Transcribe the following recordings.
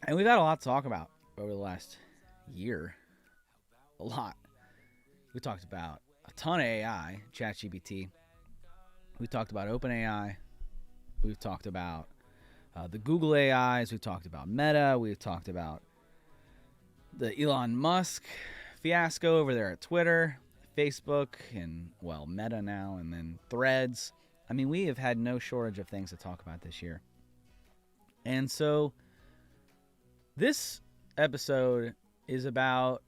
And we've had a lot to talk about over the last year. A lot. We talked about a ton of AI, ChatGPT. We talked about OpenAI. We've talked about the Google AIs. We've talked about Meta. We've talked about the Elon Musk fiasco over there at Twitter, Facebook, and, well, Meta now, and then Threads. I mean, we have had no shortage of things to talk about this year. And so this episode is about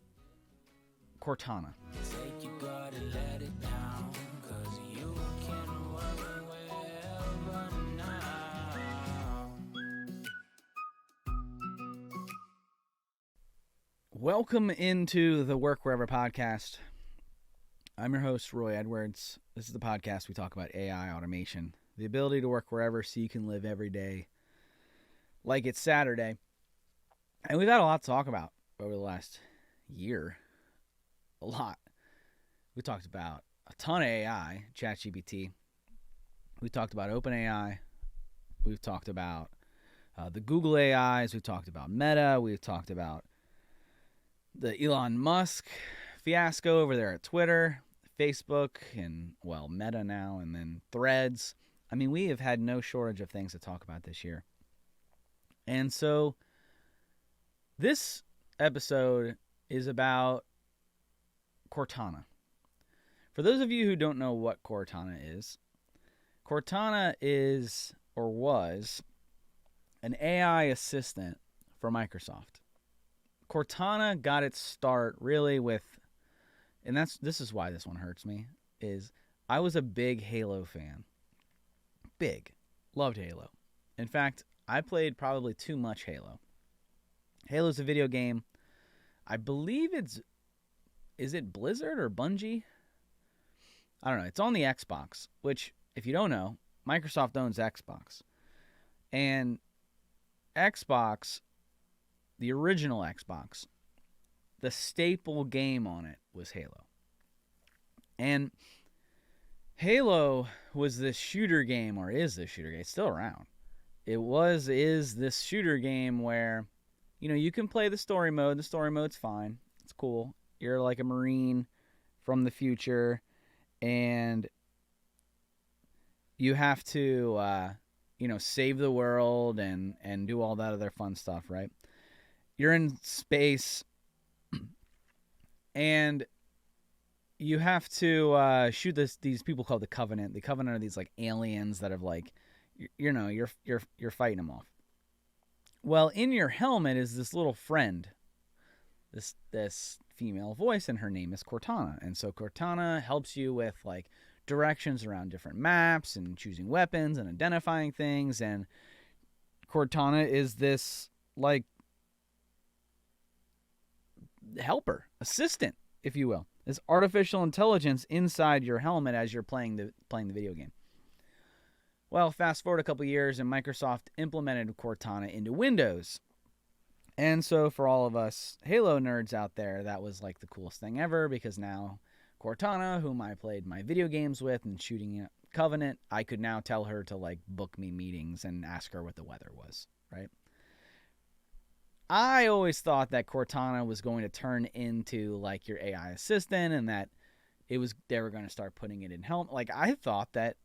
Cortana. Welcome into the Work Wherever podcast. I'm your host, Roy Edwards. This is the podcast we talk about AI automation, the ability to work wherever so you can live every day like it's Saturday. And we've had a lot to talk about over the last year. A lot. We talked about a ton of AI, ChatGPT. We talked about OpenAI. We've talked about the Google AIs. We've talked about Meta. We've talked about the Elon Musk fiasco over there at Twitter, Facebook, and, well, Meta now, and then Threads. I mean, we have had no shortage of things to talk about this year. And so this episode is about Cortana. For those of you who don't know what Cortana is or was an AI assistant for Microsoft. Cortana got its start really with, and this is why this one hurts me, is I was a big Halo fan. Big. Loved Halo. In fact, I played probably too much Halo. Halo's a video game. I believe is it Blizzard or Bungie? I don't know. It's on the Xbox, which, if you don't know, Microsoft owns Xbox. And Xbox, the original Xbox, the staple game on it was Halo. And Halo was this shooter game, or is this shooter game. It's still around. Is this shooter game where, you can play the story mode. The story mode's fine. It's cool. You're like a Marine from the future, and you have to, save the world and do all that other fun stuff, right? You're in space, and you have to shoot these people called the Covenant. The Covenant are these like aliens that have you're fighting them off. Well, in your helmet is this little friend, this female voice, and her name is Cortana. And so Cortana helps you with like directions around different maps and choosing weapons and identifying things. And Cortana is this like helper, assistant, if you will. This artificial intelligence inside your helmet as you're playing the video game. Well, fast forward a couple years, and Microsoft implemented Cortana into Windows. And so for all of us Halo nerds out there, that was like the coolest thing ever, because now Cortana, whom I played my video games with and shooting at Covenant, I could now tell her to like book me meetings and ask her what the weather was, right? I always thought that Cortana was going to turn into like your AI assistant, and that they were going to start putting it in helmet. Like, I thought that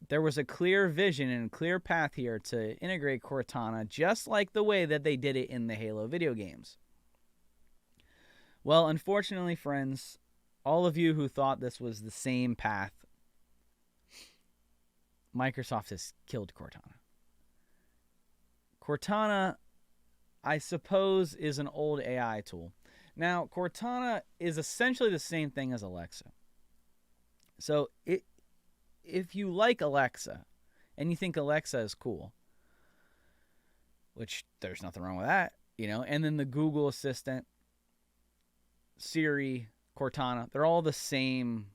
there was a clear vision and a clear path here to integrate Cortana just like the way that they did it in the Halo video games. Well, unfortunately, friends, all of you who thought this was the same path, Microsoft has killed Cortana. Cortana, I suppose, is an old AI tool. Now, Cortana is essentially the same thing as Alexa. So if you like Alexa and you think Alexa is cool, which there's nothing wrong with that, and then the Google Assistant, Siri, Cortana, they're all the same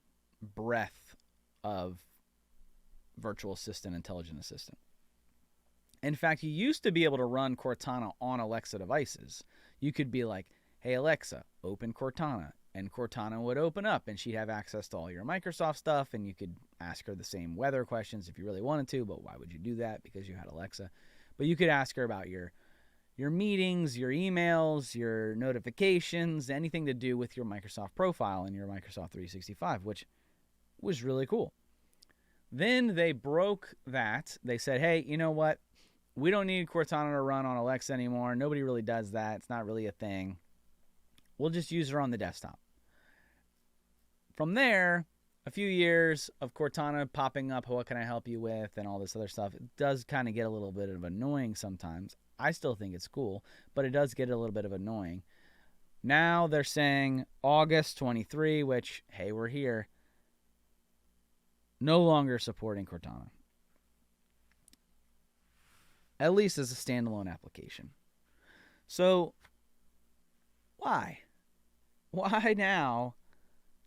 breadth of virtual assistant, intelligent assistant. In fact, you used to be able to run Cortana on Alexa devices. You could be like, hey, Alexa, open Cortana. And Cortana would open up, and she'd have access to all your Microsoft stuff, and you could ask her the same weather questions if you really wanted to, but why would you do that? Because you had Alexa. But you could ask her about your your meetings, your emails, your notifications, anything to do with your Microsoft profile and your Microsoft 365, which was really cool. Then they broke that. They said, hey, you know what? We don't need Cortana to run on Alexa anymore. Nobody really does that. It's not really a thing. We'll just use her on the desktop. From there, a few years of Cortana popping up, what can I help you with, and all this other stuff. It does kind of get a little bit of annoying sometimes. I still think it's cool, but it does get a little bit of annoying. Now they're saying August 23, which, hey, we're here. No longer supporting Cortana. At least as a standalone application. So, why? Why now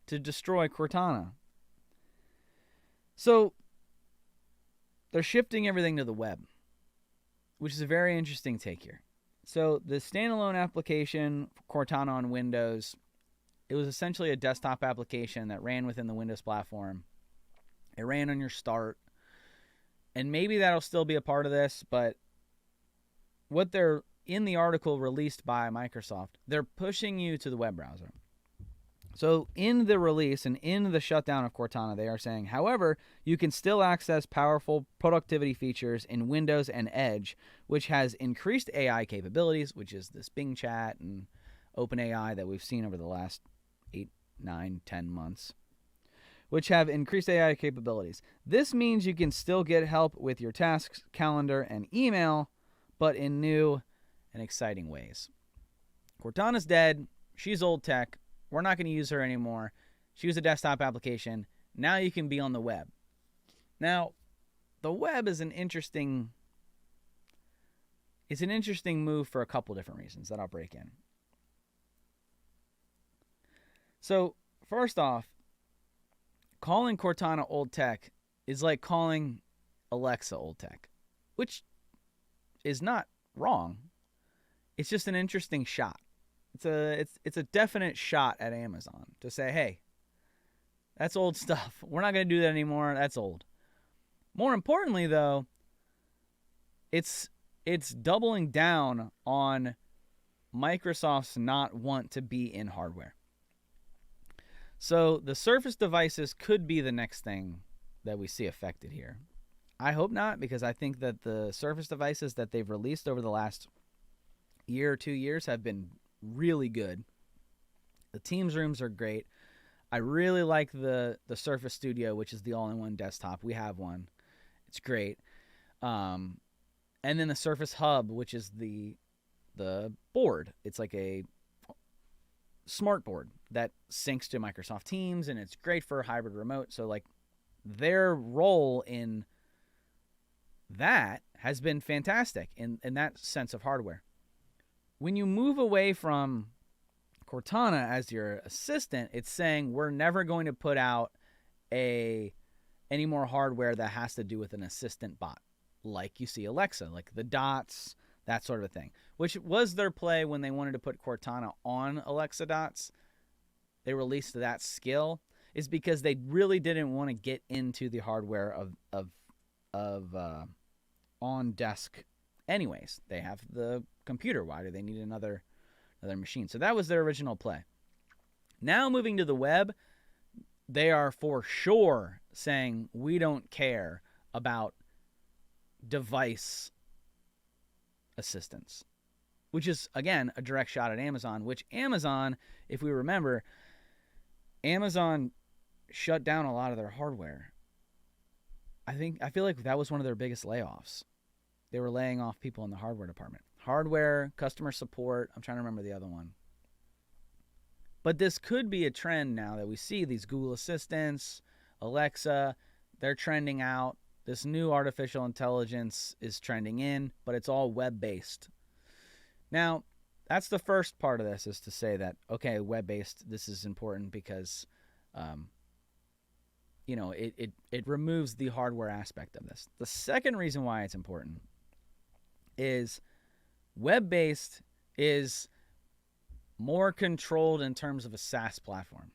to destroy Cortana? So, they're shifting everything to the web, which is a very interesting take here. So, the standalone application, Cortana on Windows, it was essentially a desktop application that ran within the Windows platform. It ran on your start. And maybe that'll still be a part of this, but what they're in the article released by Microsoft, they're pushing you to the web browser. So in the release and in the shutdown of Cortana, they are saying, however, you can still access powerful productivity features in Windows and Edge, which has increased AI capabilities, which is this Bing chat and OpenAI that we've seen over the last 8, 9, 10 months, which have increased AI capabilities. This means you can still get help with your tasks, calendar, and email, but in new and exciting ways. Cortana's dead. She's old tech. We're not going to use her anymore. She was a desktop application. Now you can be on the web. Now, the web is an interesting move for a couple different reasons that I'll break in. So, first off, calling Cortana old tech is like calling Alexa old tech, which is not wrong. It's just an interesting shot. It's a definite shot at Amazon to say, hey, that's old stuff. We're not going to do that anymore. That's old. More importantly, though, it's doubling down on Microsoft's not want to be in hardware. So the Surface devices could be the next thing that we see affected here. I hope not, because I think that the Surface devices that they've released over the last year or 2 years have been really good. The Teams rooms are great. I really like the Surface Studio, which is the all-in-one desktop. We have one. It's great. And then the Surface Hub, which is the board. It's like a smart board that syncs to Microsoft Teams, and it's great for hybrid remote. So like their role in that has been fantastic in that sense of hardware. When you move away from Cortana as your assistant, it's saying we're never going to put out any more hardware that has to do with an assistant bot, like you see Alexa, like the dots, that sort of a thing, which was their play when they wanted to put Cortana on Alexa dots. They released that skill is because they really didn't want to get into the hardware of on desk. Anyways, they have the computer. Why do they need another machine? So that was their original play. Now moving to the web, they are for sure saying we don't care about device assistance, which is, again, a direct shot at Amazon, which Amazon, if we remember, Amazon shut down a lot of their hardware. I feel like that was one of their biggest layoffs. They were laying off people in the hardware department. Hardware, customer support, I'm trying to remember the other one. But this could be a trend now that we see these Google Assistants, Alexa, they're trending out. This new artificial intelligence is trending in, but it's all web-based. Now, that's the first part of this, is to say that, okay, web-based, this is important because, it removes the hardware aspect of this. The second reason why it's important is web-based is more controlled in terms of a SaaS platform.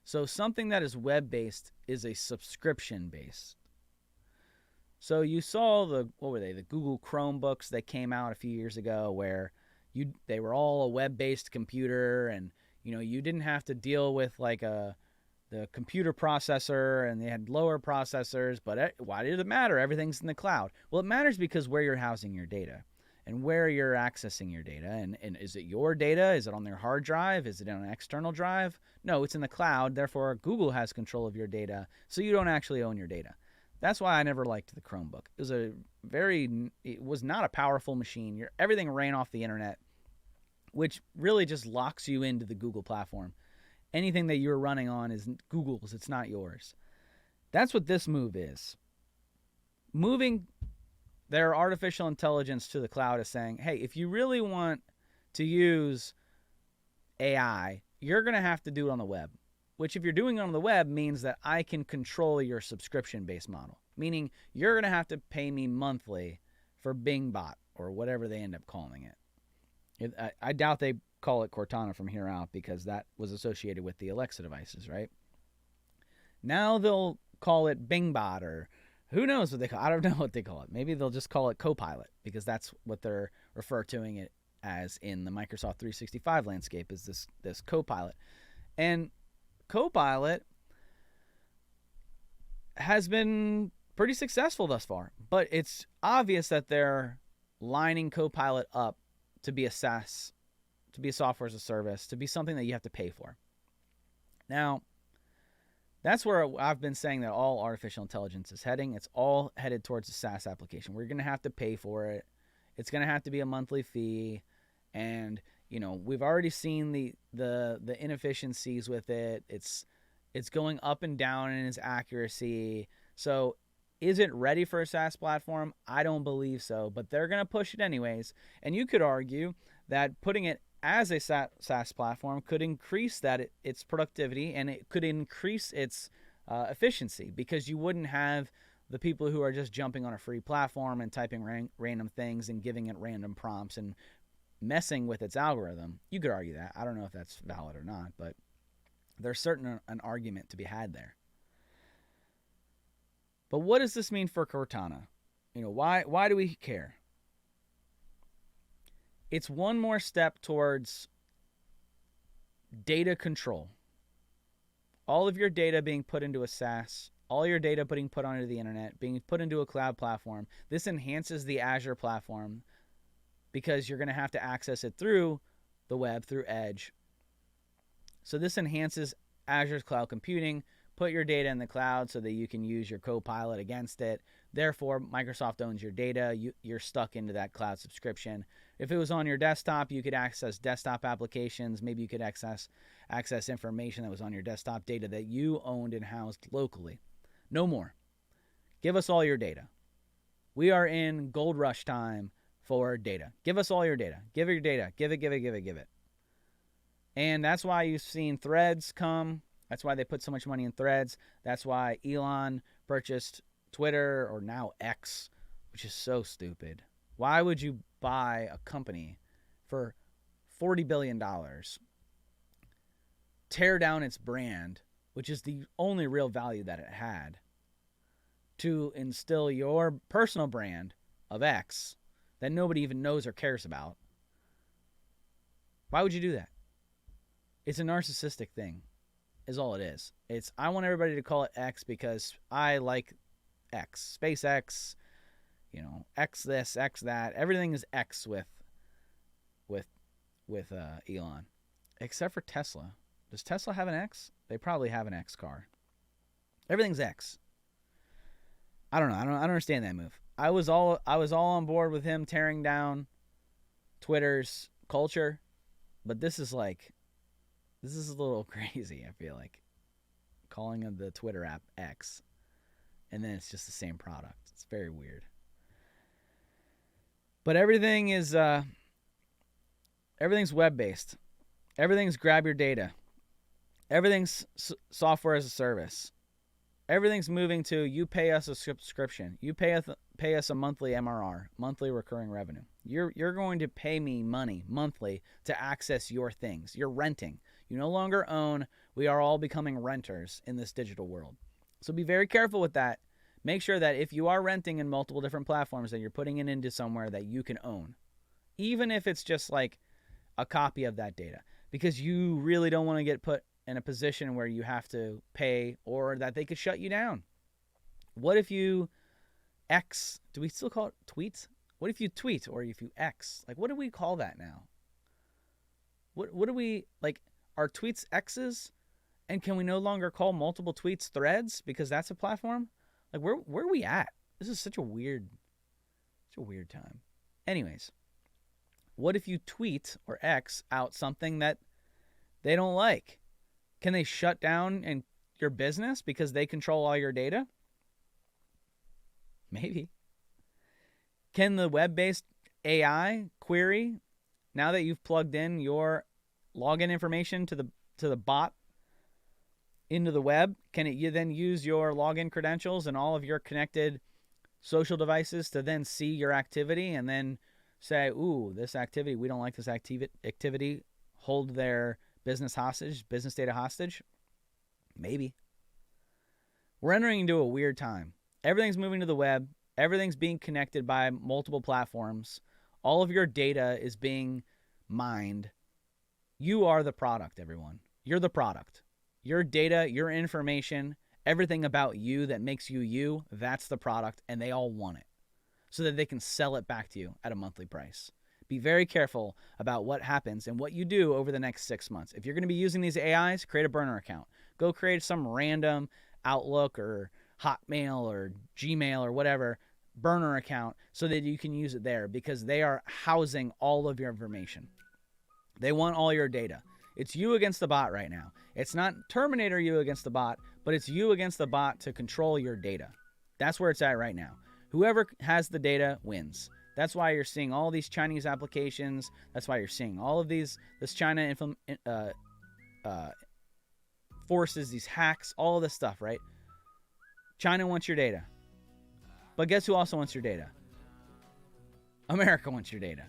So something that is web-based is a subscription-based. So you saw what were they? The Google Chromebooks that came out a few years ago, where they were all a web-based computer, and you didn't have to deal with like the computer processor, and they had lower processors. But why did it matter? Everything's in the cloud. Well, it matters because where you're housing your data and where you're accessing your data. And is it your data? Is it on their hard drive? Is it on an external drive? No, it's in the cloud. Therefore, Google has control of your data, so you don't actually own your data. That's why I never liked the Chromebook. It was not a powerful machine. Everything ran off the internet, which really just locks you into the Google platform. Anything that you're running on is Google's, it's not yours. That's what this move is. Moving their artificial intelligence to the cloud is saying, hey, if you really want to use AI, you're going to have to do it on the web. Which, if you're doing it on the web, means that I can control your subscription-based model. Meaning, you're going to have to pay me monthly for BingBot, or whatever they end up calling it. I doubt they call it Cortana from here out, because that was associated with the Alexa devices, right? Now they'll call it BingBot, or who knows what they call it. I don't know what they call it. Maybe they'll just call it Copilot, because that's what they're referring it as in the Microsoft 365 landscape, is this Copilot. And Copilot has been pretty successful thus far, but it's obvious that they're lining Copilot up to be a SaaS, to be a software as a service, to be something that you have to pay for. Now, that's where I've been saying that all artificial intelligence is heading. It's all headed towards a SaaS application. We're going to have to pay for it. It's going to have to be a monthly fee, and we've already seen the inefficiencies with it. It's going up and down in its accuracy. So is it ready for a SaaS platform? I don't believe so, but they're going to push it anyways. And you could argue that putting it as a SaaS platform could increase its productivity, and it could increase its efficiency, because you wouldn't have the people who are just jumping on a free platform and typing random things and giving it random prompts and messing with its algorithm. You could argue that. I don't know if that's valid or not, but there's certainly an argument to be had there. But what does this mean for Cortana? Why do we care? It's one more step towards data control. All of your data being put into a SaaS, all your data being put onto the internet, being put into a cloud platform. This enhances the Azure platform, because you're going to have to access it through the web, through Edge. So this enhances Azure's cloud computing. Put your data in the cloud so that you can use your Copilot against it. Therefore, Microsoft owns your data. You're stuck into that cloud subscription. If it was on your desktop, you could access desktop applications. Maybe you could access information that was on your desktop, data that you owned and housed locally. No more. Give us all your data. We are in gold rush time for data. Give us all your data. Give your data. Give it. And that's why you've seen Threads come. That's why they put so much money in Threads. That's why Elon purchased Twitter, or now X, which is so stupid. Why would you buy a company for $40 billion, tear down its brand, which is the only real value that it had, to instill your personal brand of X that nobody even knows or cares about? Why would you do that? It's a narcissistic thing, is all it is. I want everybody to call it X because I like X. SpaceX, X this, X that. Everything is X with Elon, except for Tesla. Does Tesla have an X? They probably have an X car. Everything's X. I don't know. I don't understand that move. I was all on board with him tearing down Twitter's culture, but this is a little crazy. I feel like calling the Twitter app X, and then it's just the same product. It's very weird. But everything's web-based. Everything's grab your data. Everything's software as a service. Everything's moving to you pay us a subscription. You pay us a monthly MRR, monthly recurring revenue. You're going to pay me money monthly to access your things. You're renting. You no longer own. We are all becoming renters in this digital world. So be very careful with that, Make sure that if you are renting in multiple different platforms, that you're putting it into somewhere that you can own, even if it's just like a copy of that data, because you really don't want to get put in a position where you have to pay or that they could shut you down. What if you do we still call it tweets? What if you tweet or if you X? Like, what do we call that now? What do we, like, are tweets X's? And can we no longer call multiple tweets threads because that's a platform? Like, where are we at? This is such a weird time. Anyways, what if you tweet or X out something that they don't like? Can they shut down your business because they control all your data? Maybe. Can the web-based AI query, now that you've plugged in your login information to the bot into the web, can it then use your login credentials and all of your connected social devices to then see your activity and then say, ooh, this activity, we don't like this activity, hold their business data hostage? Maybe. We're entering into a weird time. Everything's moving to the web. Everything's being connected by multiple platforms. All of your data is being mined. You are the product, everyone. You're the product. Your data, your information, everything about you that makes you you, that's the product, and they all want it so that they can sell it back to you at a monthly price. Be very careful about what happens and what you do over the next 6 months. If you're going to be using these AIs, create a burner account. Go create some random Outlook or Hotmail or Gmail or whatever burner account so that you can use it there, because they are housing all of your information. They want all your data. It's you against the bot right now. It's not Terminator you against the bot, but it's you against the bot to control your data. That's where it's at right now. Whoever has the data wins. That's why you're seeing all these Chinese applications. That's why you're seeing all of this China forces, these hacks, all of this stuff, right? China wants your data. But guess who also wants your data? America wants your data.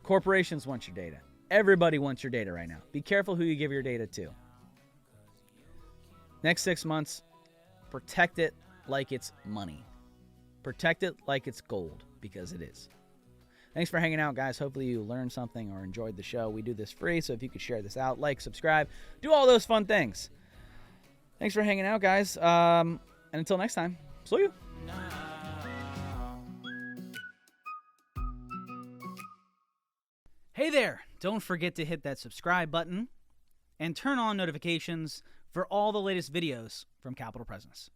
Corporations want your data. Everybody wants your data right now. Be careful who you give your data to. Next 6 months, protect it like it's money. Protect it like it's gold, because it is. Thanks for hanging out, guys. Hopefully you learned something or enjoyed the show. We do this free, so if you could share this out, like, subscribe, do all those fun things. Thanks for hanging out, guys. And until next time, see you. Hey there! Don't forget to hit that subscribe button and turn on notifications for all the latest videos from Capital Presence.